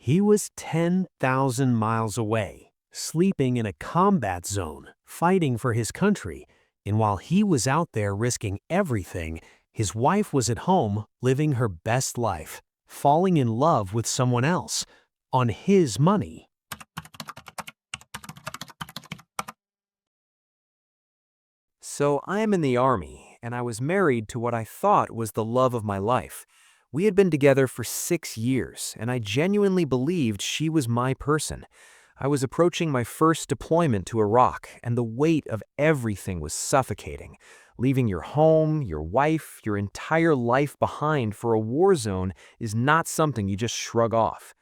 He was 10,000 miles away, sleeping in a combat zone, fighting for his country, and while he was out there risking everything, his wife was at home living her best life, falling in love with someone else, on his money. So I am in the army, and I was married to what I thought was the love of my life. We had been together for 6 years, and I genuinely believed she was my person. I was approaching my first deployment to Iraq, and the weight of everything was suffocating. Leaving your home, your wife, your entire life behind for a war zone is not something you just shrug off.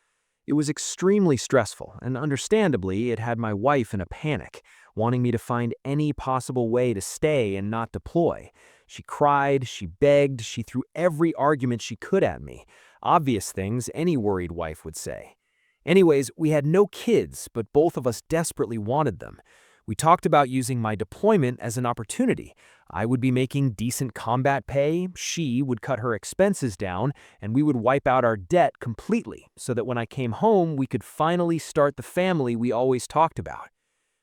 It was extremely stressful, and understandably, it had my wife in a panic, wanting me to find any possible way to stay and not deploy. She cried, she begged, she threw every argument she could at me. Obvious things any worried wife would say. Anyways, we had no kids, but both of us desperately wanted them. We talked about using my deployment as an opportunity. I would be making decent combat pay, she would cut her expenses down, and we would wipe out our debt completely so that when I came home, we could finally start the family we always talked about.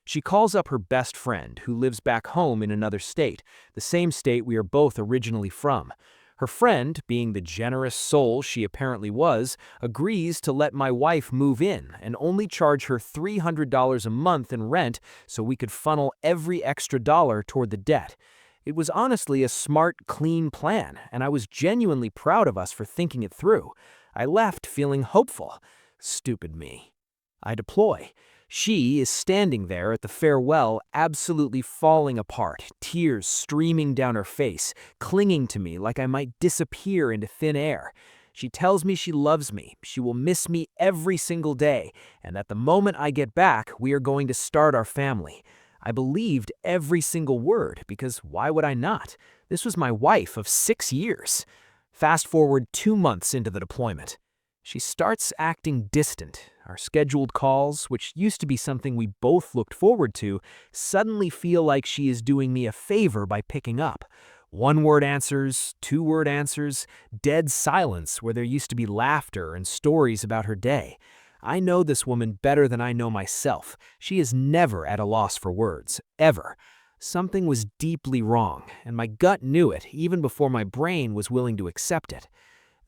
She calls up her best friend, who lives back home in another state, the same state we are both originally from. Her friend, being the generous soul she apparently was, agrees to let my wife move in and only charge her $300 a month in rent so we could funnel every extra dollar toward the debt. It was honestly a smart, clean plan, and I was genuinely proud of us for thinking it through. I left feeling hopeful. Stupid me. I deploy. She is standing there at the farewell, absolutely falling apart, tears streaming down her face, clinging to me like I might disappear into thin air. She tells me she loves me, she will miss me every single day, and that the moment I get back, we are going to start our family. I believed every single word, because why would I not? This was my wife of 6 years. Fast forward 2 months into the deployment. She starts acting distant. Our scheduled calls, which used to be something we both looked forward to, suddenly feel like she is doing me a favor by picking up. One-word answers, two-word answers, dead silence where there used to be laughter and stories about her day. I know this woman better than I know myself. She is never at a loss for words, ever. Something was deeply wrong, and my gut knew it even before my brain was willing to accept it.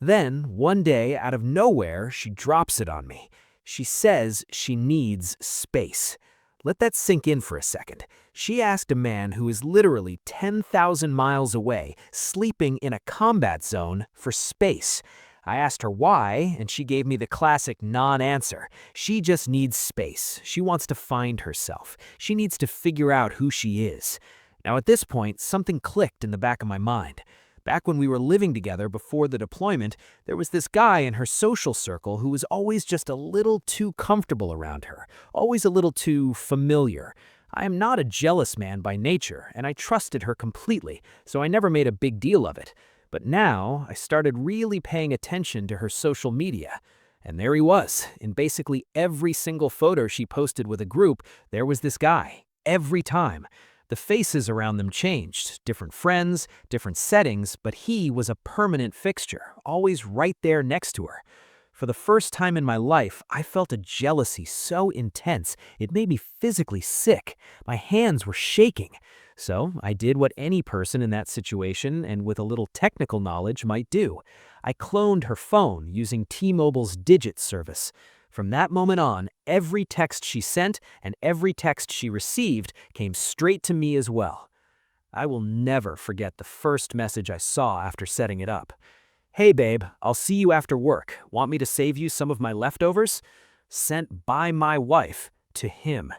Then, one day, out of nowhere, she drops it on me. She says she needs space. Let that sink in for a second. She asked a man who is literally 10,000 miles away, sleeping in a combat zone, for space. I asked her why, and she gave me the classic non-answer. She just needs space. She wants to find herself. She needs to figure out who she is. Now at this point, something clicked in the back of my mind. Back when we were living together before the deployment, there was this guy in her social circle who was always just a little too comfortable around her, always a little too familiar. I am not a jealous man by nature, and I trusted her completely, so I never made a big deal of it. But now, I started really paying attention to her social media. And there he was. In basically every single photo she posted with a group, there was this guy. Every time. The faces around them changed, different friends, different settings, but he was a permanent fixture, always right there next to her. For the first time in my life, I felt a jealousy so intense it made me physically sick. My hands were shaking. So I did what any person in that situation and with a little technical knowledge might do. I cloned her phone using T-Mobile's didnt service. From that moment on, every text she sent and every text she received came straight to me as well. I will never forget the first message I saw after setting it up. "Hey babe, I'll see you after work. Want me to save you some of my leftovers?" Sent by my wife to him.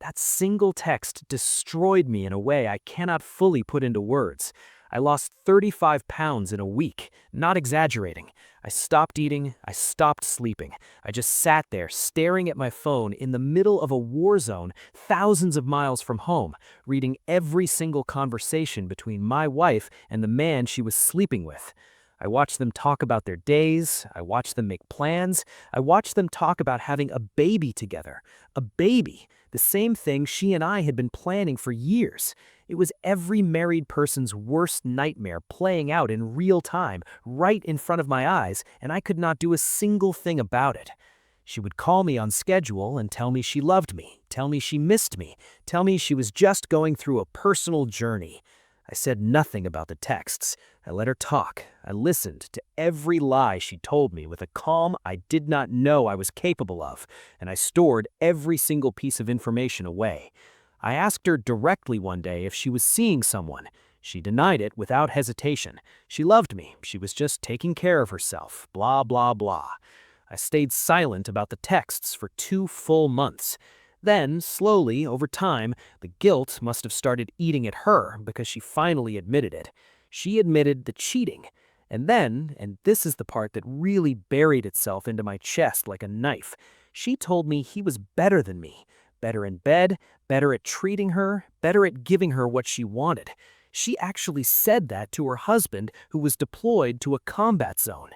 That single text destroyed me in a way I cannot fully put into words. I lost 35 pounds in a week, not exaggerating. I stopped eating, I stopped sleeping. I just sat there staring at my phone in the middle of a war zone thousands of miles from home, reading every single conversation between my wife and the man she was sleeping with. I watched them talk about their days, I watched them make plans, I watched them talk about having a baby together. A baby, the same thing she and I had been planning for years. It was every married person's worst nightmare playing out in real time, right in front of my eyes, and I could not do a single thing about it. She would call me on schedule and tell me she loved me, tell me she missed me, tell me she was just going through a personal journey. I said nothing about the texts. I let her talk. I listened to every lie she told me with a calm I did not know I was capable of, and I stored every single piece of information away. I asked her directly one day if she was seeing someone. She denied it without hesitation. She loved me. She was just taking care of herself. Blah, blah, blah. I stayed silent about the texts for 2 full months. Then, slowly, over time, the guilt must have started eating at her because she finally admitted it. She admitted the cheating. And then, and this is the part that really buried itself into my chest like a knife, she told me he was better than me. Better in bed, better at treating her, better at giving her what she wanted. She actually said that to her husband, who was deployed to a combat zone.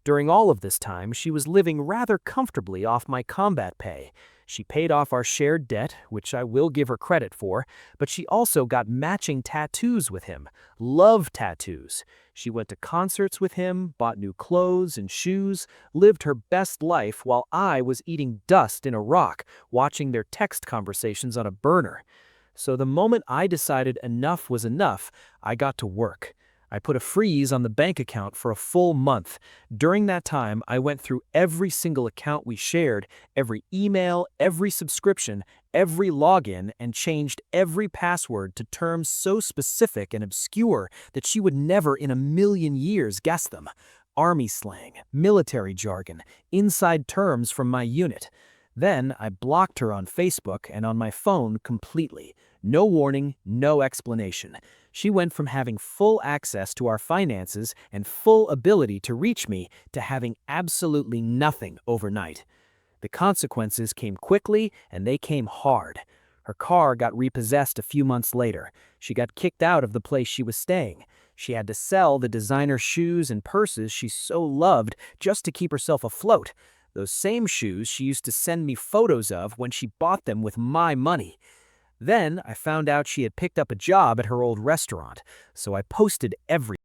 During all of this time, she was living rather comfortably off my combat pay. She paid off our shared debt, which I will give her credit for, but she also got matching tattoos with him. Love tattoos. She went to concerts with him, bought new clothes and shoes, lived her best life while I was eating dust in a rock, watching their text conversations on a burner. So the moment I decided enough was enough, I got to work. I put a freeze on the bank account for a full month. During that time, I went through every single account we shared, every email, every subscription, every login, and changed every password to terms so specific and obscure that she would never in a million years guess them. Army slang, military jargon, inside terms from my unit. Then I blocked her on Facebook and on my phone completely. No warning, no explanation. She went from having full access to our finances and full ability to reach me to having absolutely nothing overnight. The consequences came quickly and they came hard. Her car got repossessed a few months later. She got kicked out of the place she was staying. She had to sell the designer shoes and purses she so loved just to keep herself afloat. Those same shoes she used to send me photos of when she bought them with my money. Then I found out she had picked up a job at her old restaurant, so I posted everything.